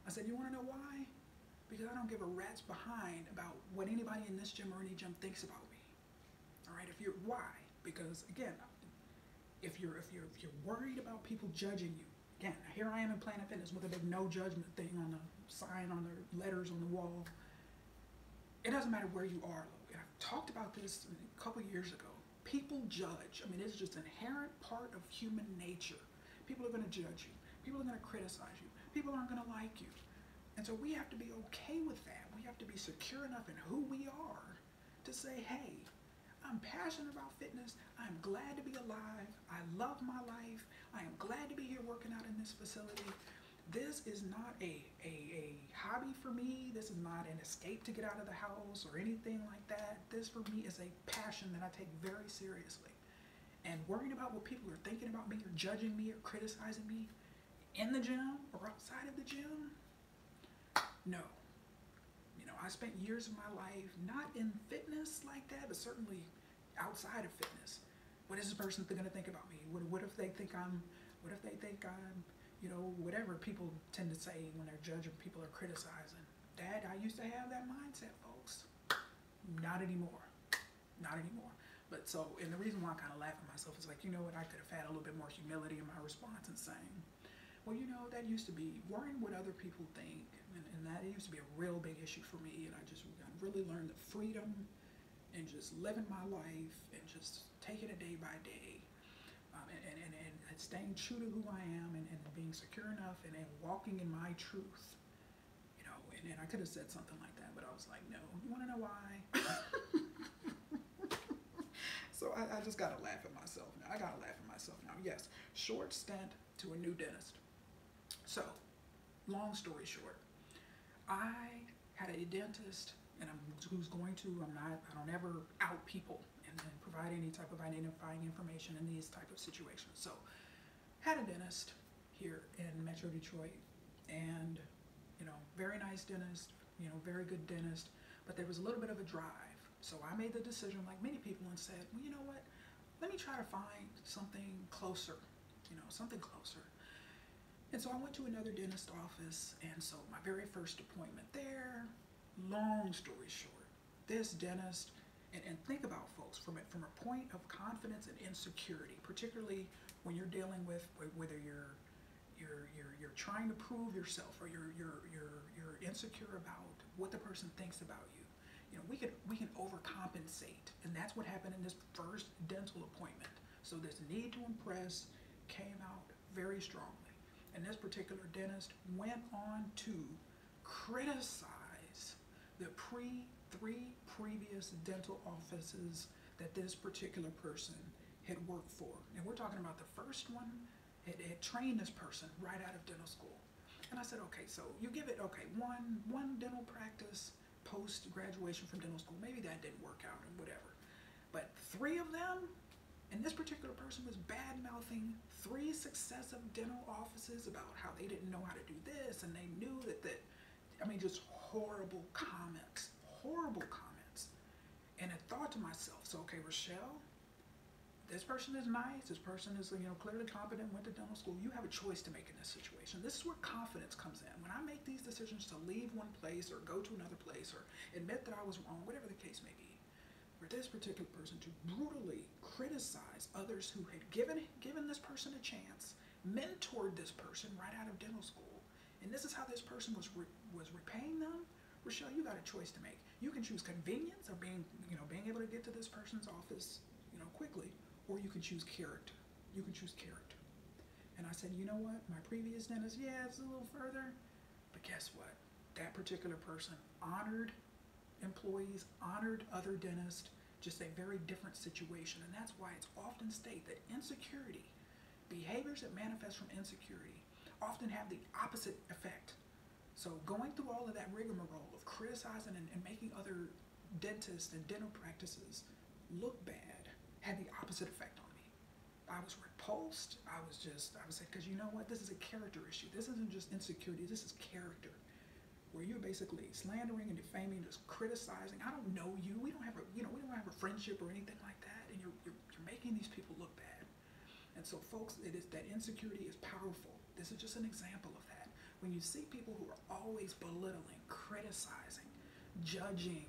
S1: I said, you want to know why? Because I don't give a rat's behind about what anybody in this gym or any gym thinks about me. All right, why? Because again, if you're worried about people judging you, again, here I am in Planet Fitness with a big no judgment thing on the sign, on the letters on the wall. It doesn't matter where you are. And I've talked about this a couple years ago. People judge. I mean, it's just an inherent part of human nature. People are going to judge you. People are going to criticize you. People aren't going to like you. And so we have to be okay with that. We have to be secure enough in who we are to say, hey, I'm passionate about fitness. I'm glad to be alive. I love my life. I am glad to be here working out in this facility. This is not a hobby for me. This is not an escape to get out of the house or anything like that. This for me is a passion that I take very seriously. And worrying about what people are thinking about me or judging me or criticizing me in the gym or outside of the gym, no. You know, I spent years of my life not in fitness like that, but certainly outside of fitness. What is this person going to think about me? What if they think I'm, you know, whatever people tend to say when they're judging, people are criticizing. Dad, I used to have that mindset, folks. Not anymore. Not anymore. But so, and the reason why I kind of laugh at myself is like, you know what, I could have had a little bit more humility in my response and saying, well, you know, that used to be worrying what other people think. And that used to be a real big issue for me. And I really learned the freedom and just living my life and just taking it day by day. And staying true to who I am and being secure enough and walking in my truth, you know, and I could have said something like that, but I was like, no, you want to know why? So I just got to laugh at myself now. I got to laugh at myself now. Yes, short stint to a new dentist. So, long story short, I had a dentist and I don't ever out people and provide any type of identifying information in these type of situations. So, had a dentist here in Metro Detroit, and you know, very nice dentist, you know, very good dentist, but there was a little bit of a drive. So I made the decision, like many people, and said, well, you know what? Let me try to find something closer, you know, something closer. And so I went to another dentist office, and so my very first appointment there, long story short, this dentist, and think about folks from a point of confidence and insecurity, particularly when you're dealing with whether you're trying to prove yourself or you're insecure about what the person thinks about you. You know, we can overcompensate, and that's what happened in this first dental appointment. So this need to impress came out very strongly. And this particular dentist went on to criticize the three previous dental offices that this particular person had worked for. And we're talking about the first one had trained this person right out of dental school. And I said, okay, so you give it, okay, one dental practice post-graduation from dental school, maybe that didn't work out and whatever. But three of them, and this particular person was bad-mouthing three successive dental offices about how they didn't know how to do this, and they knew that I mean, just horrible comments. And I thought to myself, so okay, Rachelle, this person is nice, this person is, you know, clearly competent, went to dental school. You have a choice to make in this situation. This is where confidence comes in. When I make these decisions to leave one place or go to another place or admit that I was wrong, whatever the case may be, for this particular person to brutally criticize others who had given this person a chance, mentored this person right out of dental school, and this is how this person was repaying them. Rachelle, you got a choice to make. You can choose convenience of being able to get to this person's office, you know, quickly, or you can choose character. You can choose character. And I said, you know what? My previous dentist, yeah, it's a little further, but guess what? That particular person honored employees, honored other dentists, just a very different situation. And that's why it's often stated that insecurity, behaviors that manifest from insecurity, often have the opposite effect. So going through all of that rigmarole of criticizing and making other dentists and dental practices look bad had the opposite effect on me. I was repulsed. I was like, because you know what? This is a character issue. This isn't just insecurity. This is character, where you're basically slandering and defaming, just criticizing. I don't know you. We don't have a friendship or anything like that, and you're making these people look bad. And so, folks, it is that insecurity is powerful. This is just an example of that. When you see people who are always belittling, criticizing, judging,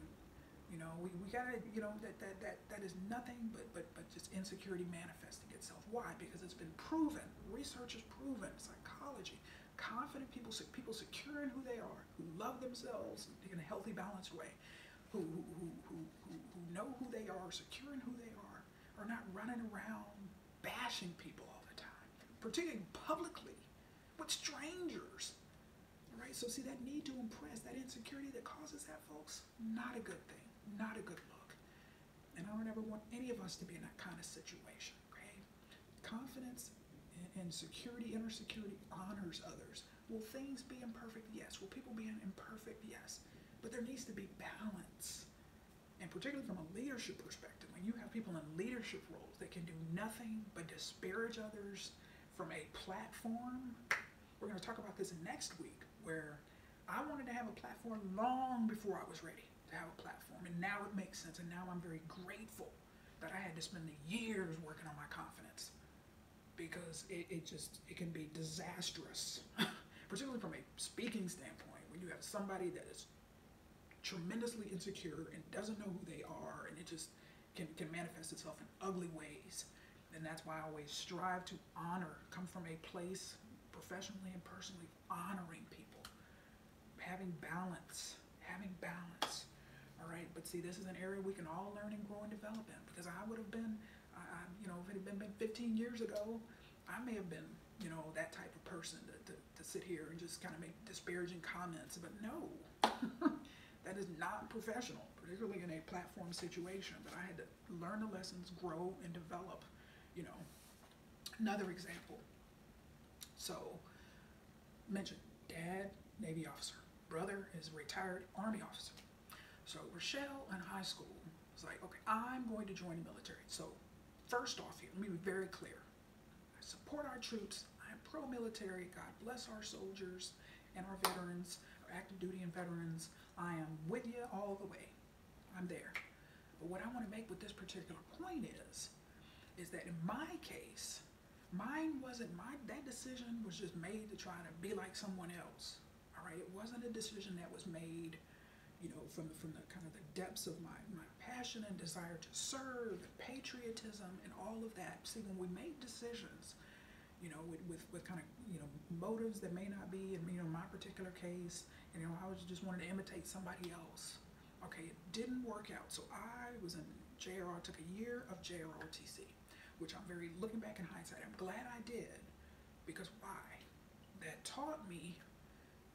S1: you know, we gotta, you know, that is nothing but just insecurity manifesting itself. Why? Because it's been proven, research has proven, psychology, confident people secure in who they are, who love themselves in a healthy, balanced way, who know who they are, secure in who they are are not running around bashing people all the time, particularly publicly with strangers. All right, so see that need to impress, that insecurity that causes that, folks, not a good thing, not a good look. And I don't ever want any of us to be in that kind of situation, okay? Confidence and security, inner security, honors others. Will things be imperfect? Yes. Will people be imperfect? Yes. But there needs to be balance. And particularly from a leadership perspective, when you have people in leadership roles that can do nothing but disparage others from a platform, we're going to talk about this next week, where I wanted to have a platform long before I was ready to have a platform. And now it makes sense. And now I'm very grateful that I had to spend the years working on my confidence, because it can be disastrous, particularly from a speaking standpoint, when you have somebody that is tremendously insecure and doesn't know who they are, and it just can manifest itself in ugly ways. And that's why I always strive to come from a place professionally and personally, honoring people, having balance. All right, but see, this is an area we can all learn and grow and develop in, because I would have been, if it had been 15 years ago, I may have been, that type of person to sit here and just kind of make disparaging comments. But no, that is not professional, particularly in a platform situation. But I had to learn the lessons, grow, and develop. Another example. So, mentioned dad, Navy officer. Brother is a retired Army officer. So Rachelle in high school was like, okay, I'm going to join the military. So first off here, let me be very clear. I support our troops. I am pro-military. God bless our soldiers and our veterans, our active duty and veterans. I am with you all the way. I'm there. But what I want to make with this particular point is that in my case, that decision was just made to try to be like someone else. All right, it wasn't a decision that was made, from the kind of the depths of my passion and desire to serve and patriotism and all of that. See, when we make decisions, with kind of, motives that may not be, in my particular case, I was just wanted to imitate somebody else. Okay, it didn't work out. So I was in JRO, I took a year of JROTC, which I'm looking back in hindsight, I'm glad I did, because why? That taught me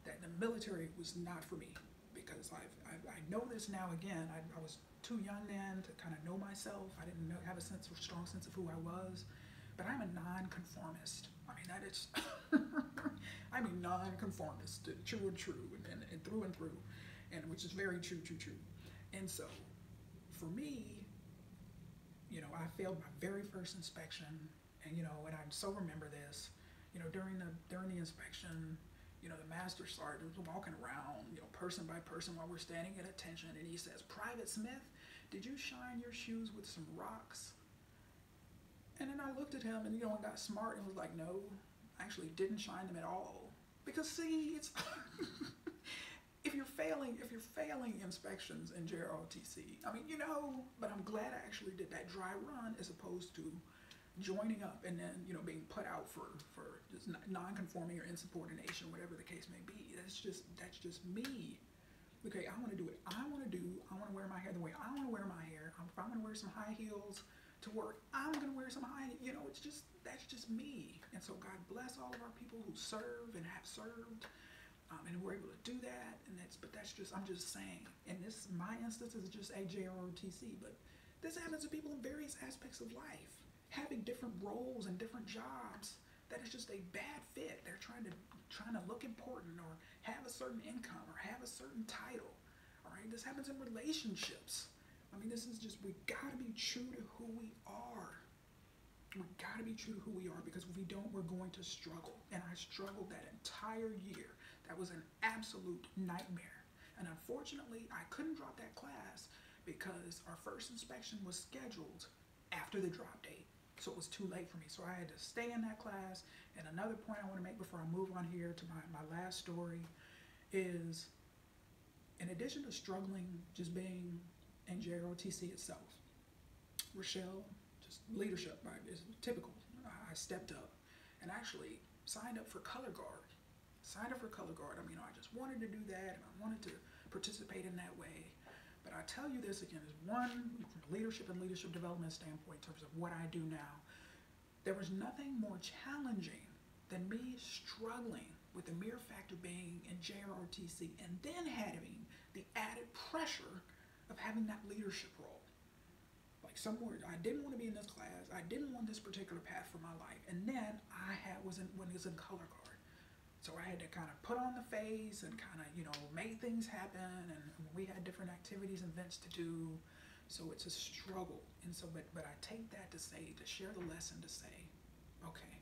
S1: that the military was not for me, because I know this now. Again, I was too young then to kind of know myself. I didn't have a strong sense of who I was, but I'm a non-conformist. I mean, that is, I'm a non-conformist, true and through, and which is very true. And so, for me, I failed my very first inspection, and and I so remember this, during the inspection, the master sergeant was walking around, person by person while we're standing at attention, and he says, "Private Smith, did you shine your shoes with some rocks?" And then I looked at him and, got smart and was like, "No, I actually didn't shine them at all." Because see, it's, if you're failing inspections in JROTC, but I'm glad I actually did that dry run as opposed to joining up and then, being put out for just non-conforming or insubordination, whatever the case may be. That's just me. Okay, I want to do what I want to do. I want to wear my hair the way I want to wear my hair. If I'm going to wear some high heels to work, I'm going to wear some high, that's just me. And so God bless all of our people who serve and have served, and were able to do that. I'm just saying, and this, my instance is just a JROTC, but this happens to people in various aspects of life, having different roles and different jobs. That is just a bad fit. They're trying to look important or have a certain income or have a certain title. All right, this happens in relationships. This is just, we gotta be true to who we are. We gotta be true to who we are, because if we don't, we're going to struggle. And I struggled that entire year. That was an absolute nightmare. And unfortunately, I couldn't drop that class because our first inspection was scheduled after the drop date. So it was too late for me. So I had to stay in that class. And another point I want to make before I move on here to my last story is, in addition to struggling just being in JROTC itself, Rachelle, just leadership, right, is typical. I stepped up and actually signed up for color guard. I just wanted to do that, and I wanted to participate in that way. But I tell you this again, is one, from a leadership and leadership development standpoint, in terms of what I do now, there was nothing more challenging than me struggling with the mere fact of being in JROTC and then having the added pressure of having that leadership role. Like somewhere, I didn't want to be in this class, I didn't want this particular path for my life, and then was in color guard. So I had to kind of put on the face and kind of, make things happen, and we had different activities and events to do. So it's a struggle. And so, but I take that to share the lesson to say, okay,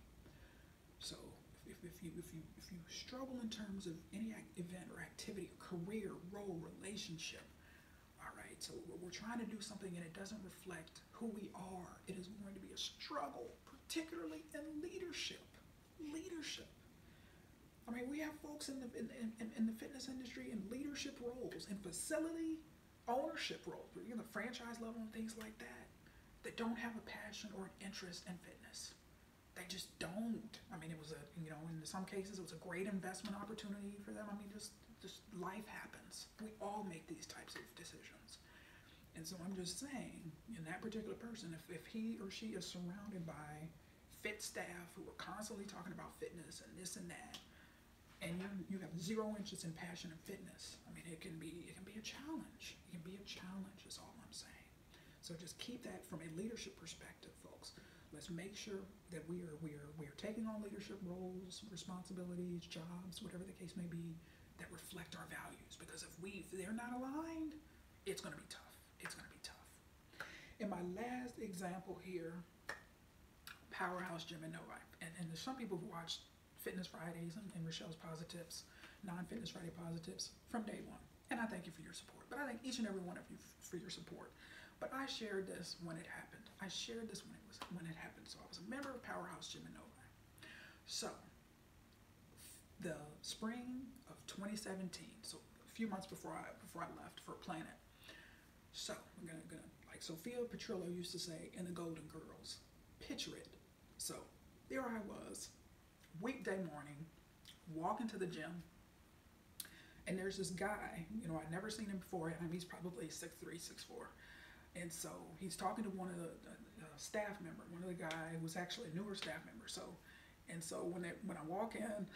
S1: so if you struggle in terms of any event or activity, career, role, relationship, all right, so we're trying to do something and it doesn't reflect who we are, it is going to be a struggle, particularly in leadership. I mean, we have folks in the fitness industry in leadership roles, in facility ownership roles, the franchise level and things like that don't have a passion or an interest in fitness. They just don't. I mean, it was in some cases, it was a great investment opportunity for them. I mean, just life happens. We all make these types of decisions. And so I'm just saying, in that particular person, if he or she is surrounded by fit staff who are constantly talking about fitness and this and that, and you have zero interest in passion and fitness, I mean, it can be a challenge. It can be a challenge is all I'm saying. So just keep that from a leadership perspective, folks. Let's make sure that we are taking on leadership roles, responsibilities, jobs, whatever the case may be, that reflect our values. Because if they're not aligned, it's going to be tough. It's going to be tough. In my last example here, Powerhouse Gym in Novi. And there's some people who watch Fitness Fridays and Rachelle's Posi-TIPS, non-Fitness Friday Posi-TIPS from day one. And I thank you for your support. But I thank each and every one of you for your support. But I shared this when it happened. I shared this when it happened. So I was a member of Powerhouse Gym in Novi. So the spring of 2017, so a few months before I left for Planet. So I'm gonna like Sophia Petrillo used to say in the Golden Girls, picture it. So there I was, weekday morning, walking to the gym, and there's this guy, I'd never seen him before. I mean, he's probably 6'3", 6'4", and so he's talking to one of the staff member, one of the guy who was actually a newer staff member. So when I walk in,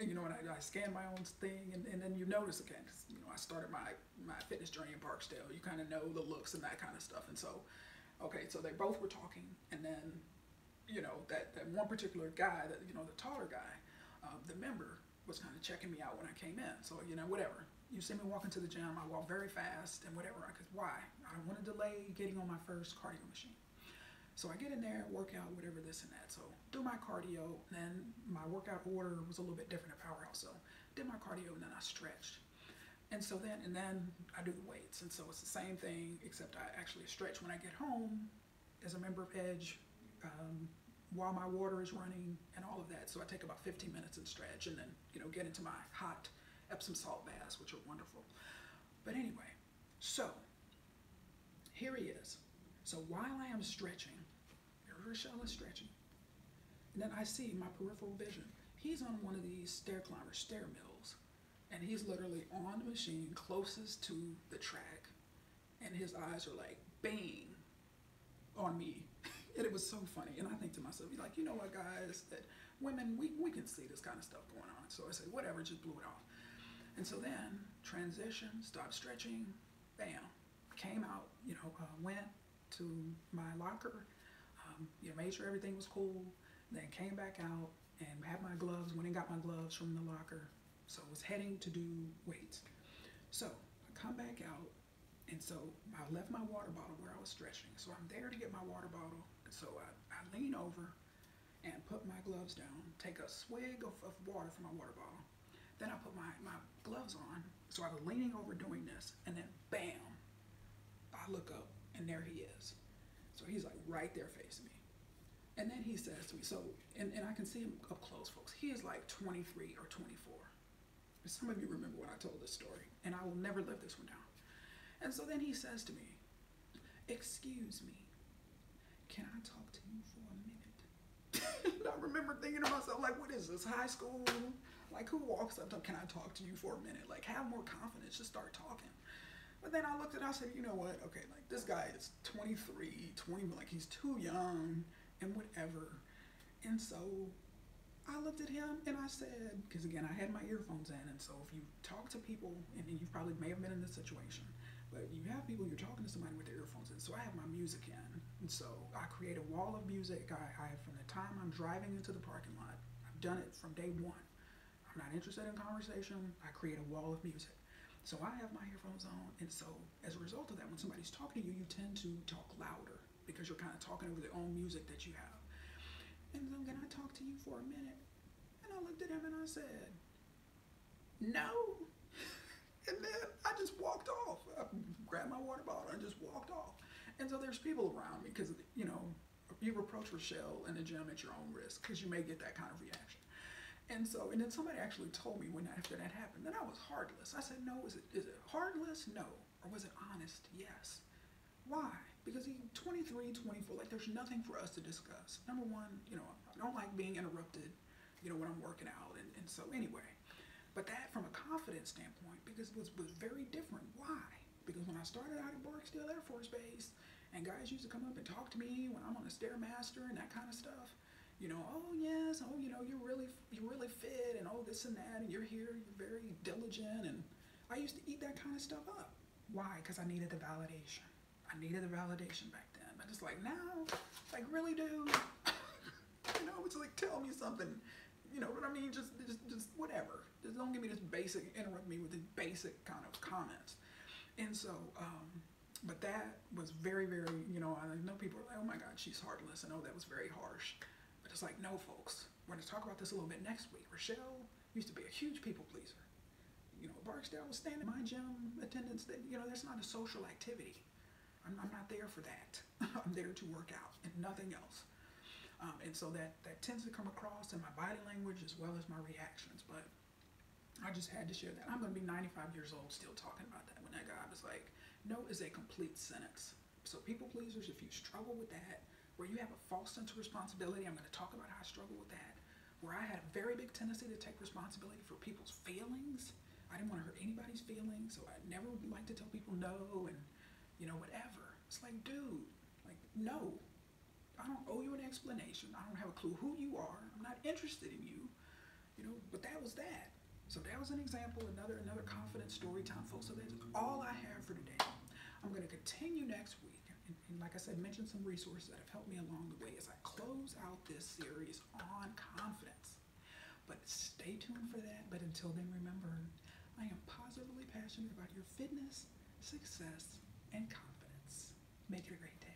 S1: and I scan my own thing, and then you notice again, I started my fitness journey in Barksdale. You kind of know the looks and that kind of stuff, and so okay, so they both were talking, and then that one particular guy, the taller guy, the member was kind of checking me out when I came in. So whatever, you see me walking to the gym, I walk very fast and whatever, because why? I don't want to delay getting on my first cardio machine. So I get in there, work out, whatever, this and that. So do my cardio, and then my workout order was a little bit different at Powerhouse. So did my cardio, and then I stretched. And so then I do the weights. And so it's the same thing, except I actually stretch when I get home as a member of Edge, while my water is running and all of that. So I take about 15 minutes and stretch, and then get into my hot Epsom salt baths, which are wonderful. But anyway, so here he is. So while I am stretching, Rachelle is stretching, and then I see my peripheral vision. He's on one of these stair mills, and he's literally on the machine closest to the track, and his eyes are like, bang, on me. And it was so funny. And I think to myself, like, you know what, guys, that women, we can see this kind of stuff going on. So I said, whatever, just blew it off. And so then, transition, stopped stretching, bam, came out, went to my locker, made sure everything was cool, then came back out and had my gloves, went and got my gloves from the locker. So I was heading to do weights. So I come back out, and so I left my water bottle where I was stretching. So I'm there to get my water bottle. So I lean over and put my gloves down, take a swig of water from my water bottle. Then I put my gloves on. So I was leaning over doing this, and then bam, I look up, and there he is. So he's like right there facing me. And then he says to me, and I can see him up close, folks. He is like 23 or 24. Some of you remember when I told this story, and I will never live this one down. And so then he says to me, excuse me, can I talk to you for a minute? And I remember thinking to myself, like, what is this, high school? Like, who walks up to, can I talk to you for a minute? Like, have more confidence, just start talking. But then I looked at it, I said, you know what? Okay, like this guy is 23, 20, like he's too young and whatever. And so I looked at him and I said, because again, I had my earphones in, and so if you talk to people, and you probably may have been in this situation, but you have people, you're talking to somebody with their earphones in, so I have my music in, and so I create a wall of music. From the time I'm driving into the parking lot, I've done it from day one. I'm not interested in conversation. I create a wall of music. So I have my earphones on, and so as a result of that, when somebody's talking to you, you tend to talk louder because you're kind of talking over their own music that you have. And so, can I talk to you for a minute? And I looked at him and I said, no. And then I just walked off. I grabbed my water bottle and just walked off. And so there's people around me because, you know, you approach Rachelle in the gym at your own risk because you may get that kind of reaction. And then somebody actually told me after that happened that I was heartless. I said, no, is it heartless? No. Or was it honest? Yes. Why? Because he's 23, 24, like there's nothing for us to discuss. Number one, you know, I don't like being interrupted, you know, when I'm working out. And so anyway, but that from a confidence standpoint, because it was very different. Why? Because when I started out at Barksdale Air Force Base and guys used to come up and talk to me when I'm on a Stairmaster and that kind of stuff, you know, oh yes, oh, you know, you're really fit and oh this and that and you're here, you're very diligent, and I used to eat that kind of stuff up. Why? Because I needed the validation. I needed the validation back then. But it's like now, like really, dude, you know, it's like tell me something, you know what I mean? Just whatever. Just don't give me this basic, interrupt me with these basic kind of comments. And so, but that was very, very, you know, I know people are like, oh my God, she's heartless. I know that was very harsh. But it's like, no, folks, we're going to talk about this a little bit next week. Rachelle used to be a huge people pleaser. You know, Barksdale was standing in my gym attendance that, you know, that's not a social activity. I'm not there for that. I'm there to work out and nothing else. And so that tends to come across in my body language as well as my reactions. But I just had to share that. I'm going to be 95 years old still talking about that when that guy was like, no is a complete sentence. So people pleasers, if you struggle with that, where you have a false sense of responsibility, I'm going to talk about how I struggle with that, where I had a very big tendency to take responsibility for people's feelings. I didn't want to hurt anybody's feelings, so I never would like to tell people no and, you know, whatever. It's like, dude, like, no. I don't owe you an explanation. I don't have a clue who you are. I'm not interested in you, you know, but that was that. So that was an example, another confident story time, folks. So that's all I have for today. I'm going to continue next week. And like I said, mention some resources that have helped me along the way as I close out this series on confidence. But stay tuned for that. But until then, remember, I am positively passionate about your fitness, success, and confidence. Make it a great day.